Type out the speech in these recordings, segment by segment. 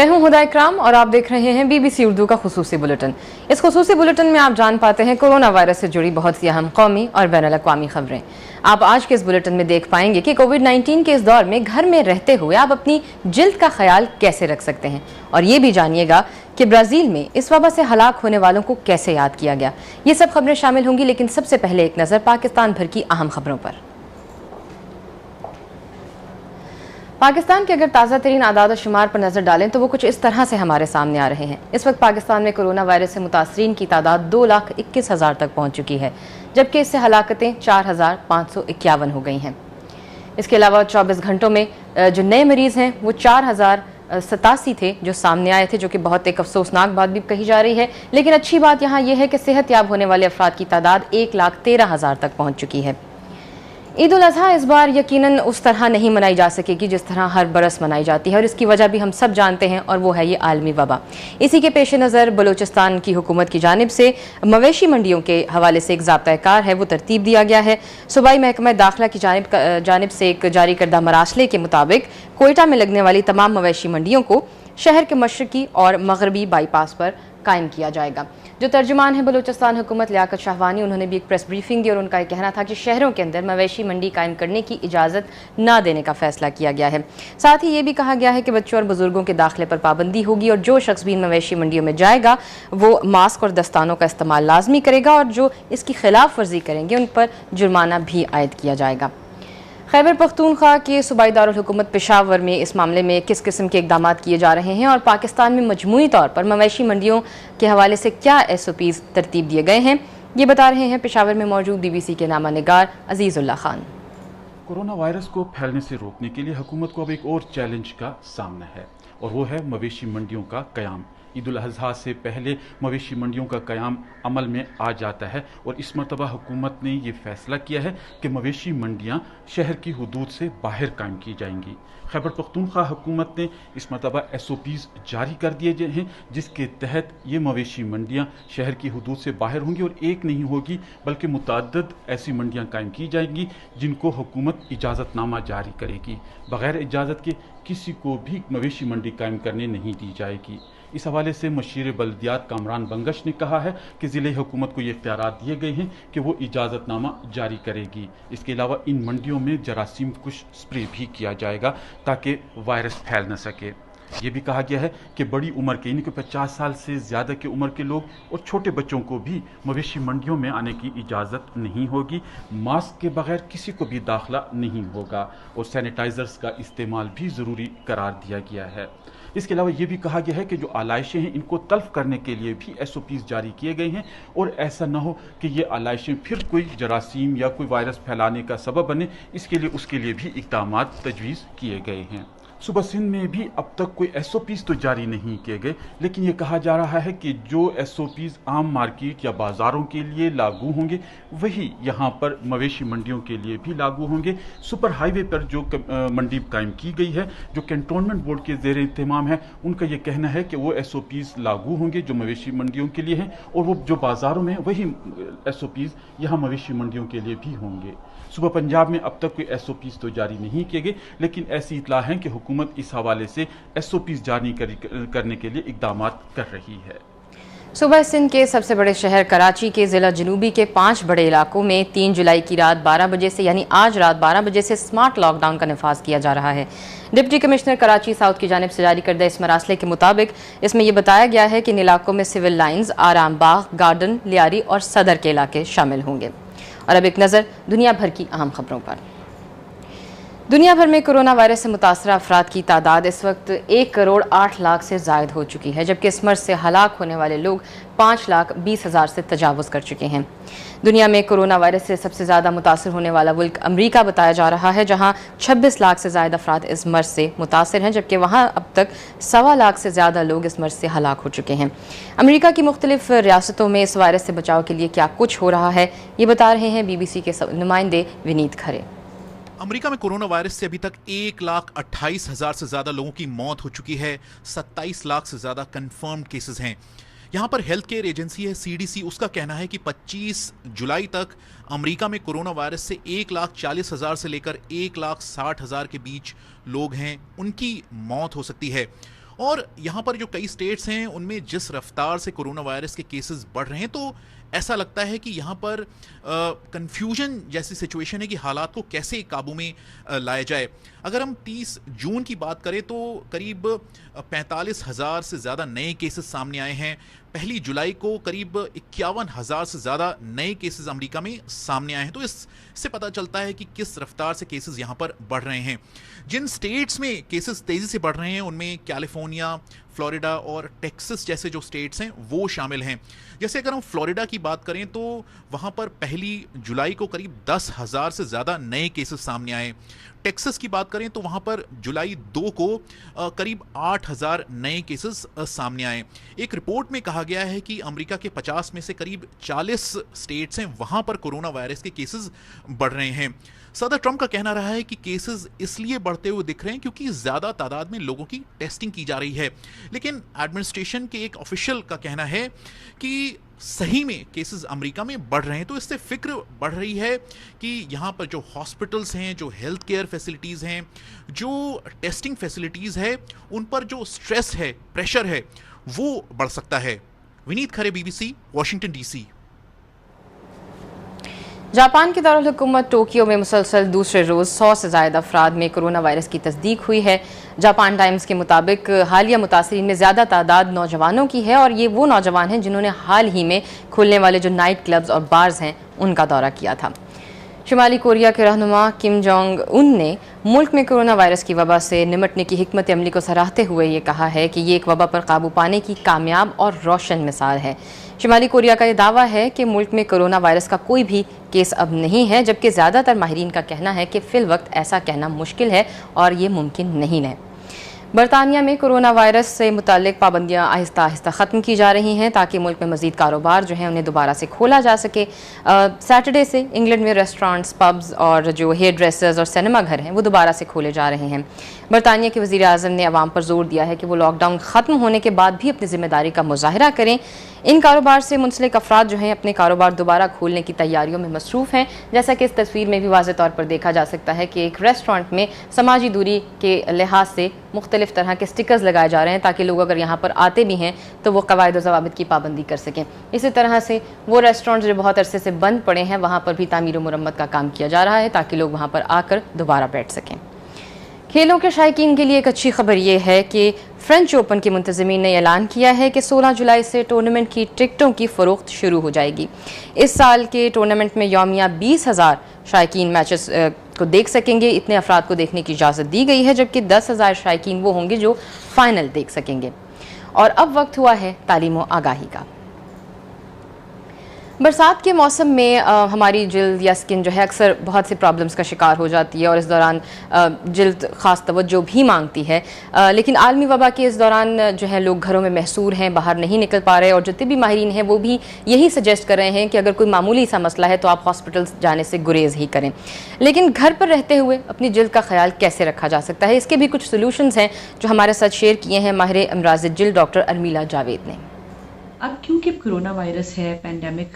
मैं हूं हुदा इकराम और आप देख रहे हैं BBC उर्दू का खुसूसी बुलेटिन। इस खुसूसी बुलेटिन में आप जान पाते हैं कोरोना वायरस से जुड़ी बहुत सी अहम कौमी और बैनुल-अक़वामी खबरें। आप आज के इस बुलेटिन में देख पाएंगे कि कोविड-19 के इस दौर में घर में रहते हुए आप अपनी जिल्द का ख्याल कैसे रख सकते हैं, और ये भी जानिएगा कि ब्राज़ील में इस वबा से हलाक होने वालों को कैसे याद किया गया। ये सब खबरें शामिल होंगी, लेकिन सबसे पहले एक नज़र पाकिस्तान भर की अहम खबरों पर। पाकिस्तान के अगर ताज़ा तरीन आदाद शुमार पर नज़र डालें तो वो कुछ इस तरह से हमारे सामने आ रहे हैं। इस वक्त पाकिस्तान में कोरोना वायरस से मुतासरीन की तादाद 2,21,000 तक पहुँच चुकी है, जबकि इससे हलाकतें 4,551 हो गई हैं। इसके अलावा 24 घंटों में जो नए मरीज़ हैं वो 4,087 थे जो सामने आए थे, जो कि बहुत एक अफसोसनाक बात भी कही जा रही है। लेकिन अच्छी बात यहाँ यह है कि सेहत याब होने वाले अफराद की तादाद 1,13,000 तक पहुँच चुकी है। ईद उल अज़हा इस बार यकीनन उस तरह नहीं मनाई जा सकेगी जिस तरह हर बरस मनाई जाती है, और इसकी वजह भी हम सब जानते हैं, और वो है ये आलमी वबा। इसी के पेश नज़र बलूचिस्तान की हुकूमत की जानिब से मवेशी मंडियों के हवाले से एक ज़ाब्ता-ए-कार है वो तरतीब दिया गया है। सूबाई महकमा दाखिला की जानिब से एक जारी करदा मरासले के मुताबिक कोयटा में लगने वाली तमाम मवेशी मंडियों को शहर के मशरकी और मगरबी बाईपास पर कायम किया जाएगा। जो तर्जुमान है बलूचिस्तान हुकूमत लियाकत शाहवानी, उन्होंने भी एक प्रेस ब्रीफिंग दी और उनका कहना था कि शहरों के अंदर मवेशी मंडी कायम करने की इजाज़त ना देने का फैसला किया गया है। साथ ही ये भी कहा गया है कि बच्चों और बुजुर्गों के दाखिले पर पाबंदी होगी, और जो शख्स भी इन मवेशी मंडियों में जाएगा वो मास्क और दस्तानों का इस्तेमाल लाजमी करेगा, और जो इसकी खिलाफ वर्जी करेंगे उन पर जुर्माना भी आयद किया जाएगा। खैबर पख्तूनख्वा के सूबाई दारुल हुकूमत पेशावर में इस मामले में किस किस्म के इक़दाम किए जा रहे हैं और पाकिस्तान में मजमूई तौर पर मवेशी मंडियों के हवाले से क्या SOPs तरतीब दिए गए हैं, ये बता रहे हैं पेशावर में मौजूद BBC के नामा निगार अजीज़ुल्लाह खान। कोरोना वायरस को फैलने से रोकने के लिए हुकूमत को अब एक और चैलेंज का सामना है, और वो है मवेशी मंडियों का क़याम। ईद उल अज़हा से पहले मवेशी मंडियों का क़याम अमल में आ जाता है, और इस मरतबा हुकूमत ने ये फ़ैसला किया है कि मवेशी मंडियाँ शहर की हदूद से बाहर कायम की जाएंगी। खैबर पख्तूनख्वा हुकूमत ने इस मरतबा SOPs जारी कर दिए गए हैं, जिसके तहत ये मवेशी मंडियाँ शहर की हदूद से बाहर होंगी, और एक नहीं होगी बल्कि मुतअद्दिद ऐसी मंडियाँ कायम की जाएंगी जिनको हुकूमत इजाज़तनामा जारी करेगी। बग़ैर इजाज़त के किसी को भी मवेशी मंडी कायम करने नहीं दी जाएगी। इस हवाले से मशीर बल्दियात कामरान बंगश ने कहा है कि ज़िले हुकूमत को ये इख्तियारात दिए गए हैं कि वो इजाज़तनामा जारी करेगी। इसके अलावा इन मंडियों में जरासीम कुश स्प्रे भी किया जाएगा ताकि वायरस फैल न सके। ये भी कहा गया है कि बड़ी उम्र के यानी कि 50 साल से ज़्यादा की उम्र के लोग और छोटे बच्चों को भी मवेशी मंडियों में आने की इजाज़त नहीं होगी। मास्क के बगैर किसी को भी दाखिला नहीं होगा, और सैनिटाइज़र्स का इस्तेमाल भी ज़रूरी करार दिया गया है। इसके अलावा ये भी कहा गया है कि जो आलाइशें हैं इनको तल्फ करने के लिए भी SOPs जारी किए गए हैं, और ऐसा न हो कि ये आलाइशें फिर कोई जरासीम या कोई वायरस फैलाने का सबब बने, इसके लिए उसके लिए भी इक़दाम तजवीज़ किए गए हैं। सुबह सिंध में भी अब तक कोई SOPs तो जारी नहीं किए गए, लेकिन ये कहा जा रहा है कि जो SOPs आम मार्केट या बाज़ारों के लिए लागू होंगे वही यहाँ पर मवेशी मंडियों के लिए भी लागू होंगे। सुपर हाईवे पर जो मंडी कायम की गई है, जो कैंटोनमेंट बोर्ड के ज़ेर इंतमाम है, उनका ये कहना है कि वो SOPs लागू होंगे जो मवेशी मंडियों के लिए हैं, और वो जो बाज़ारों में वही SOPs यहाँ मवेशी मंडियों के लिए भी होंगे। सुबह पंजाब में अब तक कोई SOPs तो जारी नहीं किए गए, लेकिन ऐसी इतला है कि हुकूमत इस हवाले से SOPs जारी करने के लिए इक़दाम कर रही है। सुबह सिंध के सबसे बड़े शहर कराची के ज़िला जनूबी के 5 बड़े इलाकों में 3 जुलाई की रात 12 बजे से यानी आज रात 12 बजे से स्मार्ट लॉकडाउन का नफाज किया जा रहा है। डिप्टी कमिश्नर कराची साउथ की जानिब से जारी करदा इस मरासले के मुताबिक इसमें यह बताया गया है कि इन इलाकों में सिविल लाइन्स, आराम बाग, गार्डन, लियारी और सदर के इलाके शामिल होंगे। और अब एक नज़र दुनिया भर की अहम खबरों पर। दुनिया भर में कोरोना वायरस से मुतासरा अफराद की तादाद इस वक्त 1,08,00,000 से ज़ायद हो चुकी है, जबकि इस मर्ज से हलाक होने वाले लोग 5,20,000 से तजावुज़ कर चुके हैं। दुनिया में कोरोना वायरस से सबसे ज़्यादा मुतासर होने वाला मुल्क अमरीका बताया जा रहा है, जहाँ 26 लाख से ज़्यादा अफराद इस मर्ज से मुतासर हैं, जबकि वहाँ अब तक 1.25 लाख से ज़्यादा लोग इस मर्ज से हलाक हो चुके हैं। अमरीका की मुख्तलिफ रियासतों में इस वायरस से बचाव के लिए क्या कुछ हो रहा है, ये बता रहे हैं BBC के नुमाइंदे विनीत खरे। अमेरिका में कोरोना वायरस से अभी तक 1,28,000 से ज्यादा लोगों की मौत हो चुकी है। 27 लाख से ज्यादा कंफर्म्ड केसेस हैं। यहाँ पर हेल्थ केयर एजेंसी है CDC, उसका कहना है कि 25 जुलाई तक अमेरिका में कोरोना वायरस से 1,40,000 से लेकर 1,60,000 के बीच लोग हैं, उनकी मौत हो सकती है। और यहाँ पर जो कई स्टेट्स हैं उनमें जिस रफ्तार से कोरोना वायरस के केसेस बढ़ रहे हैं, तो ऐसा लगता है कि यहाँ पर कंफ्यूजन जैसी सिचुएशन है कि हालात को कैसे काबू में लाया जाए। अगर हम 30 जून की बात करें तो करीब 45,000 से ज़्यादा नए केसेस सामने आए हैं। 1 जुलाई को करीब 51,000 से ज़्यादा नए केसेस अमेरिका में सामने आए हैं। तो इससे पता चलता है कि किस रफ्तार से केसेस यहाँ पर बढ़ रहे हैं। जिन स्टेट्स में केसेस तेज़ी से बढ़ रहे हैं उनमें कैलिफोर्निया, फ्लोरिडा और टेक्सास जैसे जो स्टेट्स हैं वो शामिल हैं। जैसे अगर हम फ्लोरिडा की बात करें तो वहाँ पर 1 जुलाई को करीब 10,000 से ज़्यादा नए केसेस सामने आए। टेक्सास की बात करें तो वहाँ पर जुलाई 2 को करीब 8,000 नए केसेस सामने आए। एक रिपोर्ट में कहा गया है कि अमेरिका के 50 में से करीब 40 स्टेट्स हैं, वहाँ पर कोरोना वायरस के केसेस बढ़ रहे हैं। सदर ट्रंप का कहना रहा है कि केसेस इसलिए बढ़ते हुए दिख रहे हैं क्योंकि ज़्यादा तादाद में लोगों की टेस्टिंग की जा रही है। लेकिन एडमिनिस्ट्रेशन के एक ऑफिशियल का कहना है कि सही में केसेस अमेरिका में बढ़ रहे हैं, तो इससे फिक्र बढ़ रही है कि यहाँ पर जो हॉस्पिटल्स हैं, जो हेल्थ केयर फैसिलिटीज़ हैं, जो टेस्टिंग फैसिलिटीज़ है, उन पर जो स्ट्रेस है, प्रेशर है, वो बढ़ सकता है। विनीत खरे, BBC, वॉशिंगटन DC। जापान के दारुल हुकूमत टोक्यो में मुसलसल दूसरे रोज़ 100 से ज़ायद अफराद में कोरोना वायरस की तस्दीक हुई है। जापान टाइम्स के मुताबिक हालिया मुतासरीन में ज़्यादा तादाद नौजवानों की है और ये वो नौजवान हैं जिन्होंने हाल ही में खुलने वाले जो नाइट क्लब्स और बार्स हैं उनका दौरा किया था। शुमाली कोरिया के रहनुमा किम जोंग उन ने मुल्क में कोरोना वायरस की वबा से निमटने की हिकमत अमली को सराहते हुए ये कहा है कि ये एक वबा पर काबू पाने की कामयाब और रोशन मिसाल है। शुमाली कोरिया का यह दावा है कि मुल्क में कोरोना वायरस का कोई भी केस अब नहीं है, जबकि ज़्यादातर माहिरीन का कहना है कि फ़िल वक्त ऐसा कहना मुश्किल है और ये मुमकिन नहीं है। बरतानिया में कोरोना वायरस से मुताल्लिक पाबंदियाँ आहिस्ता आहिस्ता ख़त्म की जा रही हैं ताकि मुल्क में मज़ीद कारोबार जो हैं उन्हें दोबारा से खोला जा सके। सैटरडे से इंग्लैंड में रेस्टोरेंट्स, पब्स और जो हेयर ड्रेसर्स और सिनेमा घर हैं वो दोबारा से खोले जा रहे हैं। बरतानिया के वज़ीर आज़म ने अवाम पर जोर दिया है कि वो लॉकडाउन ख़त्म होने के बाद भी अपनी ज़िम्मेदारी का मुजाहरा करें। इन कारोबार से मुंसलिक अफराद जो हैं अपने कारोबार दोबारा खोलने की तैयारियों में मसरूफ़ हैं। जैसा कि इस तस्वीर में भी वाज़ेह तौर पर देखा जा सकता है कि एक रेस्टोरेंट में समाजी दूरी के लिहाज से मुख्तलिफ तरह के स्टिकर्स लगाए जा रहे हैं ताकि लोग अगर यहाँ पर आते भी हैं तो वो कवायद और ज़वाबित की पाबंदी कर सकें। इसी तरह से वो रेस्टोरेंट जो बहुत अरसे से बंद पड़े हैं वहाँ पर भी तामीर और मुरम्मत का काम किया जा रहा है ताकि लोग वहाँ पर आकर दोबारा बैठ सकें। खेलों के शायकीन के लिए एक अच्छी खबर ये है कि फ्रेंच ओपन के मुंतज़मीन ने ऐलान किया है कि 16 जुलाई से टूर्नामेंट की टिकटों की फ़रोख्त शुरू हो जाएगी। इस साल के टूर्नामेंट में यौमिया 20,000 शायकीन मैचेस को देख सकेंगे। इतने अफराद को देखने की इजाज़त दी गई है, जबकि 10,000 शायकीन वो होंगे जो फ़ाइनल देख सकेंगे। और अब वक्त हुआ है तालीम व आगाही का। बरसात के मौसम में हमारी जिल्द या स्किन जो है अक्सर बहुत सी प्रॉब्लम्स का शिकार हो जाती है और इस दौरान जिल्द ख़ास तवज्जो भी मांगती है। लेकिन आलमी वबा के इस दौरान जो है लोग घरों में महसूर हैं, बाहर नहीं निकल पा रहे और जो तिब्बी माहिरीन हैं वो भी यही सजेस्ट कर रहे हैं कि अगर कोई मामूली सा मसला है तो आप हॉस्पिटल्स जाने से गुरेज ही करें। लेकिन घर पर रहते हुए अपनी जिल्द का ख्याल कैसे रखा जा सकता है, इसके भी कुछ सोल्यूशंस हैं जो हमारे साथ शेयर किए हैं माहिर अमराज़ जिल्द डॉक्टर अरमीला जावेद ने। अब क्योंकि कोरोना वायरस है, पैंडेमिक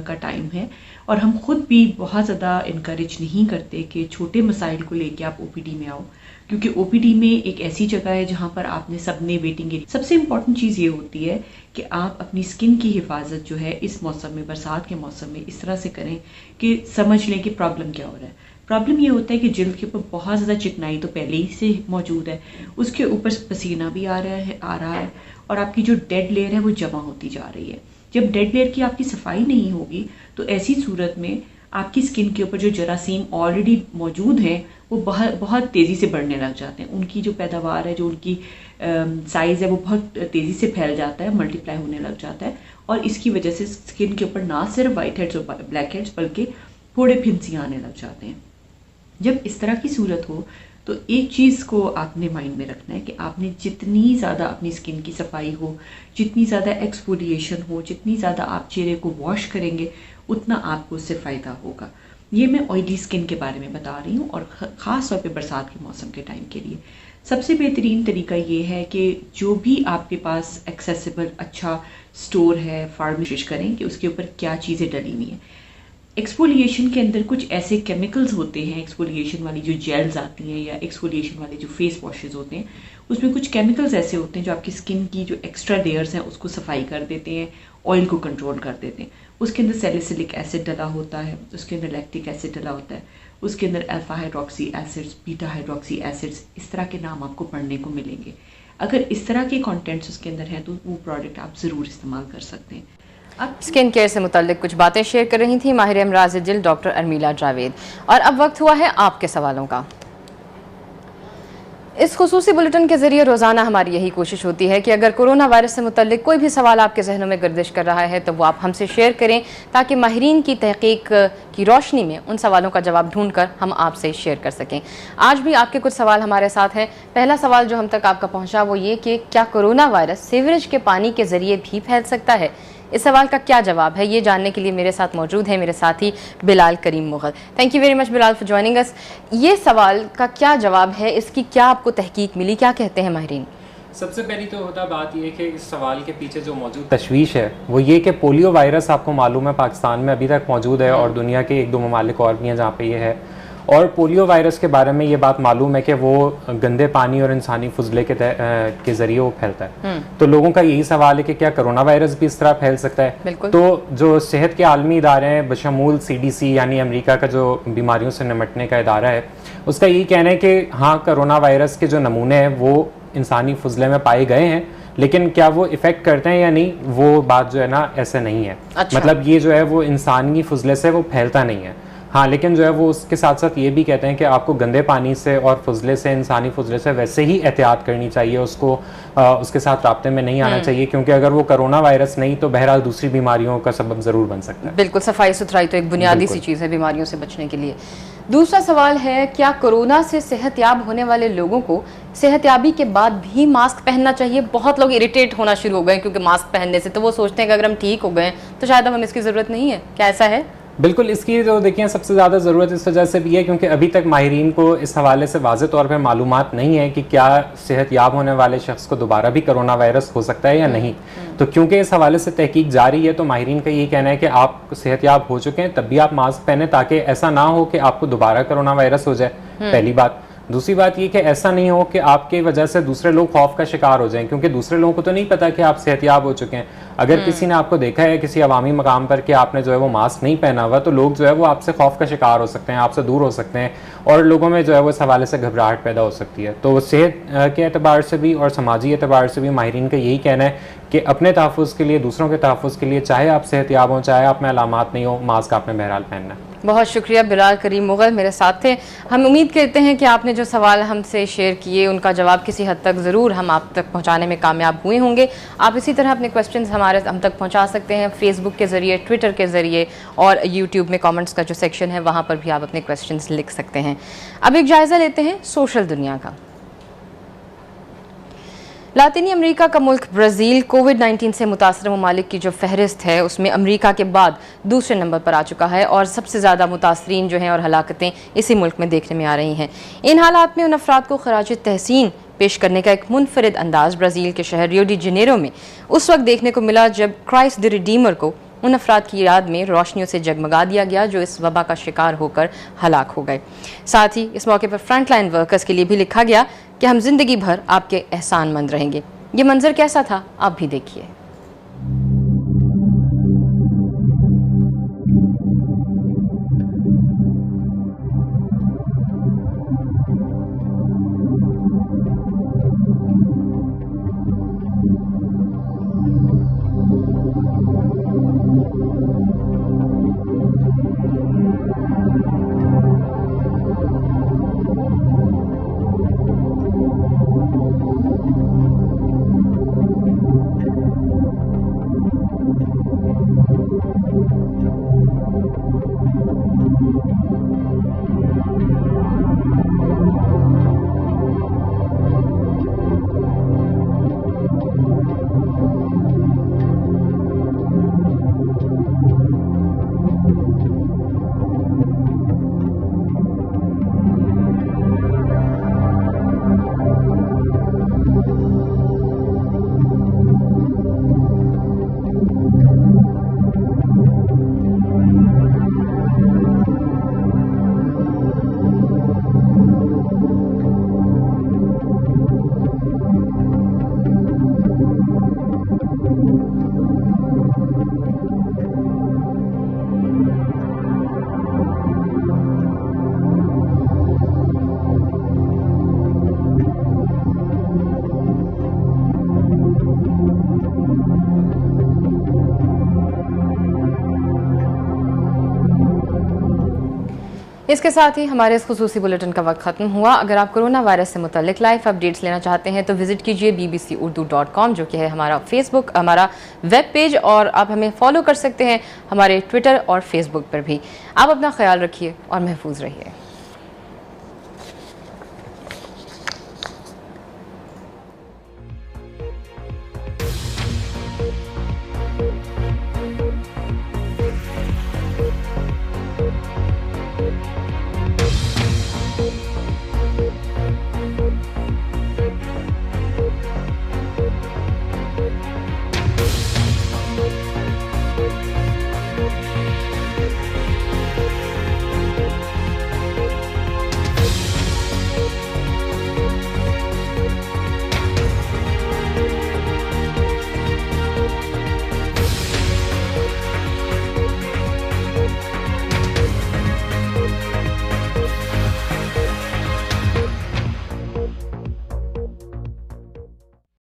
का टाइम है और हम खुद भी बहुत ज़्यादा इनकरेज नहीं करते कि छोटे मसाइल को लेके आप ओपीडी में आओ, क्योंकि ओपीडी में एक ऐसी जगह है जहाँ पर आपने सबने वेटिंग एरिया। सबसे इम्पॉर्टेंट चीज़ ये होती है कि आप अपनी स्किन की हिफाजत जो है इस मौसम में, बरसात के मौसम में इस तरह से करें कि समझ लें कि प्रॉब्लम क्या हो रहा है। प्रॉब्लम ये होता है कि जिल्द के ऊपर बहुत ज़्यादा चिकनाई तो पहले ही से मौजूद है, उसके ऊपर पसीना भी आ रहा है और आपकी जो डेड लेयर है वो जमा होती जा रही है। जब डेड लेयर की आपकी सफाई नहीं होगी तो ऐसी सूरत में आपकी स्किन के ऊपर जो जरासीम ऑलरेडी मौजूद हैं वो बहुत तेज़ी से बढ़ने लग जाते हैं। उनकी जो पैदावार है, जो उनकी साइज़ है वो बहुत तेज़ी से फैल जाता है, मल्टीप्लाई होने लग जाता है और इसकी वजह से स्किन के ऊपर ना सिर्फ वाइट हेड्स और ब्लैक हेड्स बल्कि फोड़े फिंसियाँ आने लग जाते हैं। जब इस तरह की सूरत हो तो एक चीज़ को आपने माइंड में रखना है कि आपने जितनी ज़्यादा अपनी स्किन की सफाई हो, जितनी ज़्यादा एक्सफोलिएशन हो, जितनी ज़्यादा आप चेहरे को वॉश करेंगे उतना आपको उससे फ़ायदा होगा। ये मैं ऑयली स्किन के बारे में बता रही हूँ और ख़ास तौर पे बरसात के मौसम के टाइम के लिए सबसे बेहतरीन तरीका ये है कि जो भी आपके पास एक्सेसिबल अच्छा स्टोर है, फार्मेसी करें कि उसके ऊपर क्या चीज़ें डली हुई हैं। एक्सफोलिएशन के अंदर कुछ ऐसे केमिकल्स होते हैं, एक्सफोलिएशन वाली जो जेल्स आती हैं या एक्सफोलिएशन वाले जो फेस वॉशेस होते हैं उसमें कुछ केमिकल्स ऐसे होते हैं जो आपकी स्किन की जो एक्स्ट्रा लेयर्स हैं उसको सफाई कर देते हैं, ऑयल को कंट्रोल कर देते हैं। उसके अंदर सैलिसिलिक एसिड डला होता है, उसके अंदर लैक्टिक एसिड डला होता है, उसके अंदर alpha hydroxy acids, beta hydroxy acids, इस तरह के नाम आपको पढ़ने को मिलेंगे। अगर इस तरह के कंटेंट्स उसके अंदर हैं तो वो प्रोडक्ट आप ज़रूर इस्तेमाल कर सकते हैं। अब स्किन केयर से मुताल्लिक कुछ बातें शेयर कर रही थी माहिर अमराज जिल्द डॉक्टर अर्मिला जावेद। और अब वक्त हुआ है आपके सवालों का। इस खुसूसी बुलेटिन के जरिए रोज़ाना हमारी यही कोशिश होती है कि अगर कोरोना वायरस से मुतल्लिक कोई भी सवाल आपके जहनों में गर्दिश कर रहा है तो वो आप हमसे शेयर करें, ताकि माहिरीन की तहकीक की रोशनी में उन सवालों का जवाब ढूंढकर हम आपसे शेयर कर सकें। आज भी आपके कुछ सवाल हमारे साथ हैं। पहला सवाल जो हम तक आपका पहुंचा वो ये कि क्या कोरोना वायरस सीवरेज के पानी के जरिए भी फैल सकता है? इस सवाल का क्या जवाब है, ये जानने के लिए मेरे साथ मौजूद है मेरे साथी Bilal Karim Mughal. Thank you very much Bilal for joining us. ये सवाल का क्या जवाब है, इसकी क्या आपको तहकीक मिली, क्या कहते हैं माहिरीन? सबसे पहली तो होता बात ये कि इस सवाल के पीछे जो मौजूद तशवीश है वो ये कि पोलियो वायरस आपको मालूम है पाकिस्तान में अभी तक मौजूद है और दुनिया के 1-2 ममालिक और भी हैं जहाँ पे ये है। और पोलियो वायरस के बारे में ये बात मालूम है कि वो गंदे पानी और इंसानी फुजले के जरिए वो फैलता है। तो लोगों का यही सवाल है कि क्या कोरोना वायरस भी इस तरह फैल सकता है? तो जो सेहत के आलमी इदारे हैं बशमूल CDC यानी अमेरिका का जो बीमारियों से निपटने का इदारा है, उसका यही कहना है कि हाँ कोरोना वायरस के जो नमूने हैं वो इंसानी फुजले में पाए गए हैं, लेकिन क्या वो इफेक्ट करते हैं या नहीं, वो बात जो है ना ऐसे नहीं है। अच्छा। मतलब ये जो है वो इंसानी फुजले से वो फैलता नहीं है। हाँ, लेकिन जो है वो उसके साथ साथ ये भी कहते हैं कि आपको गंदे पानी से और फुजले से, इंसानी फुजले से वैसे ही एहतियात करनी चाहिए, उसको उसके साथ राब्ते में नहीं आना चाहिए, क्योंकि अगर वो कोरोना वायरस नहीं तो बहरहाल दूसरी बीमारियों का सबब ज़रूर बन सकता है। बिल्कुल, सफाई सुथराई तो एक बुनियादी सी चीज़ है बीमारियों से बचने के लिए। दूसरा सवाल है, क्या कोरोना से सेहतयाब होने वाले लोगों को सेहतयाबी के बाद भी मास्क पहनना चाहिए? बहुत लोग इरिटेट होना शुरू हो गए क्योंकि मास्क पहनने से, तो वो सोचते हैं कि अगर हम ठीक हो गए तो शायद हमें इसकी ज़रूरत नहीं है। क्या ऐसा है? बिल्कुल, इसकी जो देखिए सबसे ज़्यादा ज़रूरत इस वजह से भी है क्योंकि अभी तक माहिरीन को इस हवाले से वाज़ेह तौर पर मालूमात नहीं है कि क्या सेहतयाब होने वाले शख्स को दोबारा भी कोरोना वायरस हो सकता है या नहीं। तो क्योंकि इस हवाले से तहकीक जारी है तो माहिरीन का यही कहना है कि आप सेहतयाब हो चुके हैं तब भी आप मास्क पहने, ताकि ऐसा ना हो कि आपको दोबारा कोरोना वायरस हो जाए, पहली बात। दूसरी बात ये कि ऐसा नहीं हो कि आपके वजह से दूसरे लोग खौफ का शिकार हो जाएं, क्योंकि दूसरे लोगों को तो नहीं पता कि आप सेहतयाब हो चुके हैं। अगर किसी ने आपको देखा है किसी अवामी मकाम पर कि आपने जो है वो मास्क नहीं पहना हुआ, तो लोग जो है वो आपसे खौफ का शिकार हो सकते हैं, आपसे दूर हो सकते हैं और लोगों में जो है वो इस हवाले से घबराहट पैदा हो सकती है। तो सेहत के एतबार से भी और समाजी एतबार से भी माहिरीन का यही कहना है कि अपने तहफ़्फ़ुज़ के लिए, दूसरों के तहफ़्फ़ुज़ के लिए, चाहे आप सेहतयाब हों चाहे आप में अलामात नहीं हो, मास्क आपने बहरहाल पहनना है। बहुत शुक्रिया बिलाल करीम मुग़ल मेरे साथ थे। हम उम्मीद करते हैं कि आपने जो सवाल हमसे शेयर किए उनका जवाब किसी हद तक ज़रूर हम आप तक पहुंचाने में कामयाब हुए होंगे। आप इसी तरह अपने क्वेश्चंस हम तक पहुंचा सकते हैं फेसबुक के ज़रिए, ट्विटर के ज़रिए और यूट्यूब में कमेंट्स का जो सेक्शन है वहाँ पर भी आप अपने क्वेश्चंस लिख सकते हैं। अब एक जायज़ा लेते हैं सोशल दुनिया का। लातीनी अमेरिका का मुल्क ब्राज़ील कोविड-19 से मुतासर ममालिक की जो फहरिस्त है उसमें अमेरिका के बाद दूसरे नंबर पर आ चुका है और सबसे ज़्यादा मुतासरीन जो हैं और हलाकतें इसी मुल्क में देखने में आ रही हैं। इन हालात में उन अफराद को खराज तहसीन पेश करने का एक मुनफरिद अंदाज ब्राज़ील के शहर रियो डी जनेरो में उस वक्त देखने को मिला जब क्राइस्ट द रिडीमर को उन अफराद की याद में रोशनियों से जगमगा दिया गया जो इस वबा का शिकार होकर हलाक हो गए। साथ ही इस मौके पर फ्रंटलाइन वर्कर्स के लिए भी लिखा गया कि हम जिंदगी भर आपके एहसानमंद रहेंगे। ये मंजर कैसा था आप भी देखिए। इसके साथ ही हमारे इस खुसूसी बुलेटिन का वक्त खत्म हुआ। अगर आप कोरोना वायरस से मुतल्लिक लाइव अपडेट्स लेना चाहते हैं तो विजिट कीजिए bbcurdu.com, जो कि है हमारा फेसबुक, हमारा वेब पेज, और आप हमें फॉलो कर सकते हैं हमारे ट्विटर और फेसबुक पर भी। आप अपना ख्याल रखिए और महफूज रहिए।